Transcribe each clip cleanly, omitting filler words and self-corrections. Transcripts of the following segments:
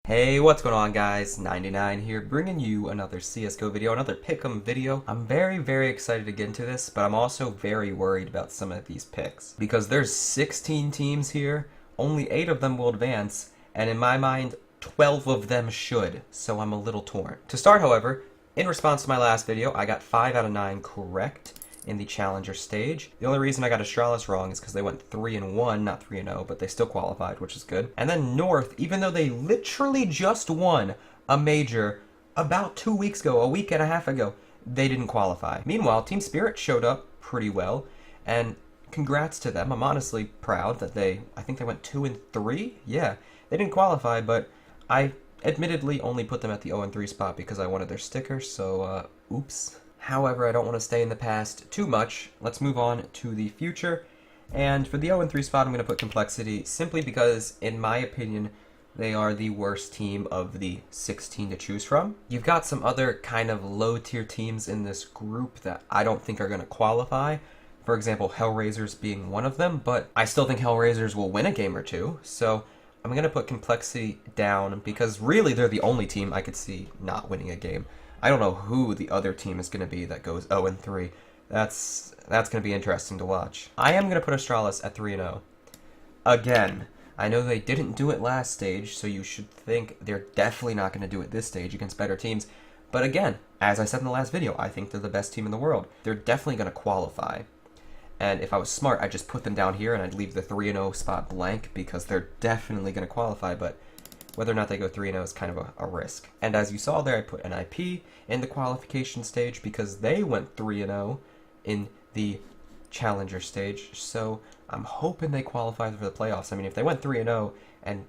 Hey, what's going on guys? 99 here, bringing you another CSGO video, another pick'em video. I'm very excited to get into this, but I'm also very worried about some of these picks. Because there's 16 teams here, only 8 of them will advance, and in my mind, 12 of them should, so I'm a little torn. To start, however, in response to my last video, I got 5 out of 9 correct in the challenger stage. The only reason I got Astralis wrong is because they went 3-1, not 3-0, but they still qualified, which is good. And then North, even though they literally just won a major about 2 weeks ago, a week and a half ago, they didn't qualify. Meanwhile, Team Spirit showed up pretty well, and congrats to them. I'm honestly proud that I think they went 2-3? Yeah, they didn't qualify, but I admittedly only put them at the 0-3 spot because I wanted their sticker, so, oops. However, I don't want to stay in the past too much. Let's move on to the future. And for the 0-3 spot, I'm going to put Complexity simply because, in my opinion, they are the worst team of the 16 to choose from. You've got some other kind of low-tier teams in this group that I don't think are going to qualify. For example, Hellraisers being one of them, but I still think Hellraisers will win a game or two. So I'm going to put Complexity down because really they're the only team I could see not winning a game. I don't know who the other team is going to be that goes 0-3. That's going to be interesting to watch. I am going to put Astralis at 3-0. Again, I know they didn't do it last stage, so you should think they're definitely not going to do it this stage against better teams. But again, as I said in the last video, I think they're the best team in the world. They're definitely going to qualify. And if I was smart, I'd just put them down here and I'd leave the 3-0 spot blank because they're definitely going to qualify, but whether or not they go 3-0 is kind of a risk. And as you saw there, I put NIP in the qualification stage because they went 3-0 in the challenger stage. So I'm hoping they qualify for the playoffs. I mean, if they went 3-0 and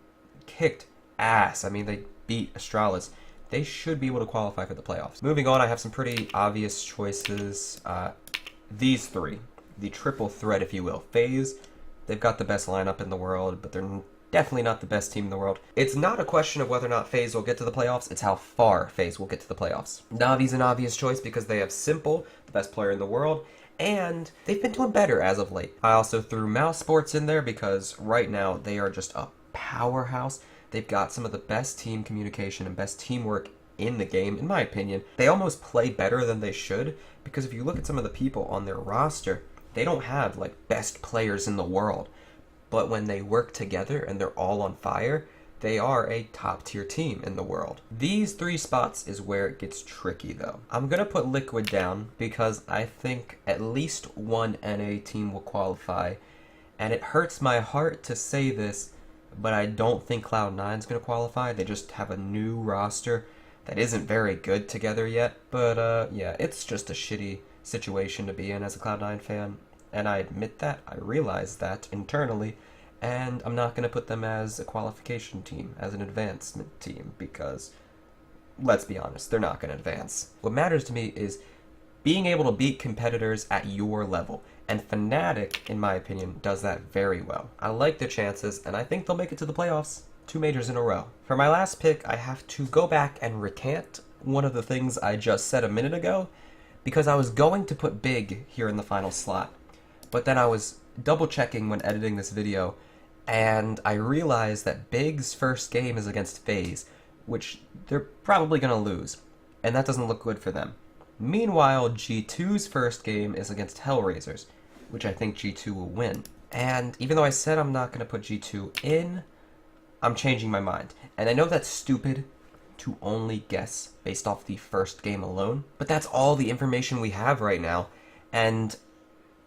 kicked ass, I mean, they beat Astralis, they should be able to qualify for the playoffs. Moving on, I have some pretty obvious choices. These three, the triple threat, if you will. FaZe, they've got the best lineup in the world, but they're definitely not the best team in the world. It's not a question of whether or not FaZe will get to the playoffs, it's how far FaZe will get to the playoffs. Navi's an obvious choice because they have Simple, the best player in the world, and they've been doing better as of late. I also threw Mouse Sports in there because right now they are just a powerhouse. They've got some of the best team communication and best teamwork in the game, in my opinion. They almost play better than they should because if you look at some of the people on their roster, they don't have like best players in the world. But when they work together and they're all on fire, they are a top-tier team in the world. These 3 spots is where it gets tricky, though. I'm going to put Liquid down because I think at least one NA team will qualify. And it hurts my heart to say this, but I don't think Cloud9 is going to qualify. They just have a new roster that isn't very good together yet. But yeah, it's just a shitty situation to be in as a Cloud9 fan. And I admit that, I realize that internally, and I'm not going to put them as a qualification team, as an advancement team, because, let's be honest, they're not going to advance. What matters to me is being able to beat competitors at your level, and Fnatic, in my opinion, does that very well. I like their chances, and I think they'll make it to the playoffs, 2 majors in a row. For my last pick, I have to go back and recant one of the things I just said a minute ago, because I was going to put Big here in the final slot. But then I was double checking when editing this video, and I realized that Big's first game is against FaZe, which they're probably going to lose, and that doesn't look good for them. Meanwhile, G2's first game is against Hellraisers, which I think G2 will win. And even though I said I'm not going to put G2 in, I'm changing my mind. And I know that's stupid to only guess based off the first game alone, but that's all the information we have right now, and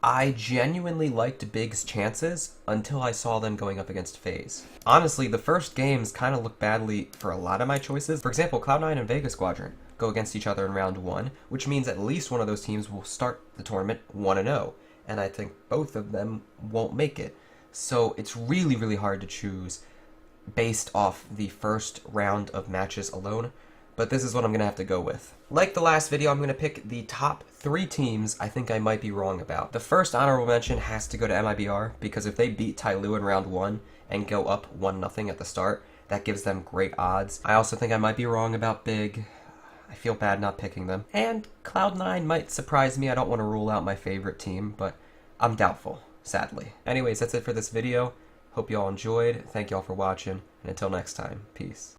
I genuinely liked Big's chances until I saw them going up against FaZe. Honestly, the first games kind of look badly for a lot of my choices. For example, Cloud9 and Vega Squadron go against each other in round 1, which means at least one of those teams will start the tournament 1-0, and I think both of them won't make it. So it's really hard to choose based off the first round of matches alone. But this is what I'm going to have to go with. Like the last video, I'm going to pick the top 3 teams I think I might be wrong about. The first honorable mention has to go to MIBR, because if they beat Tyloo in round 1 and go up 1-0 at the start, that gives them great odds. I also think I might be wrong about Big. I feel bad not picking them. And Cloud9 might surprise me. I don't want to rule out my favorite team, but I'm doubtful, sadly. Anyways, that's it for this video. Hope you all enjoyed. Thank you all for watching, and until next time, peace.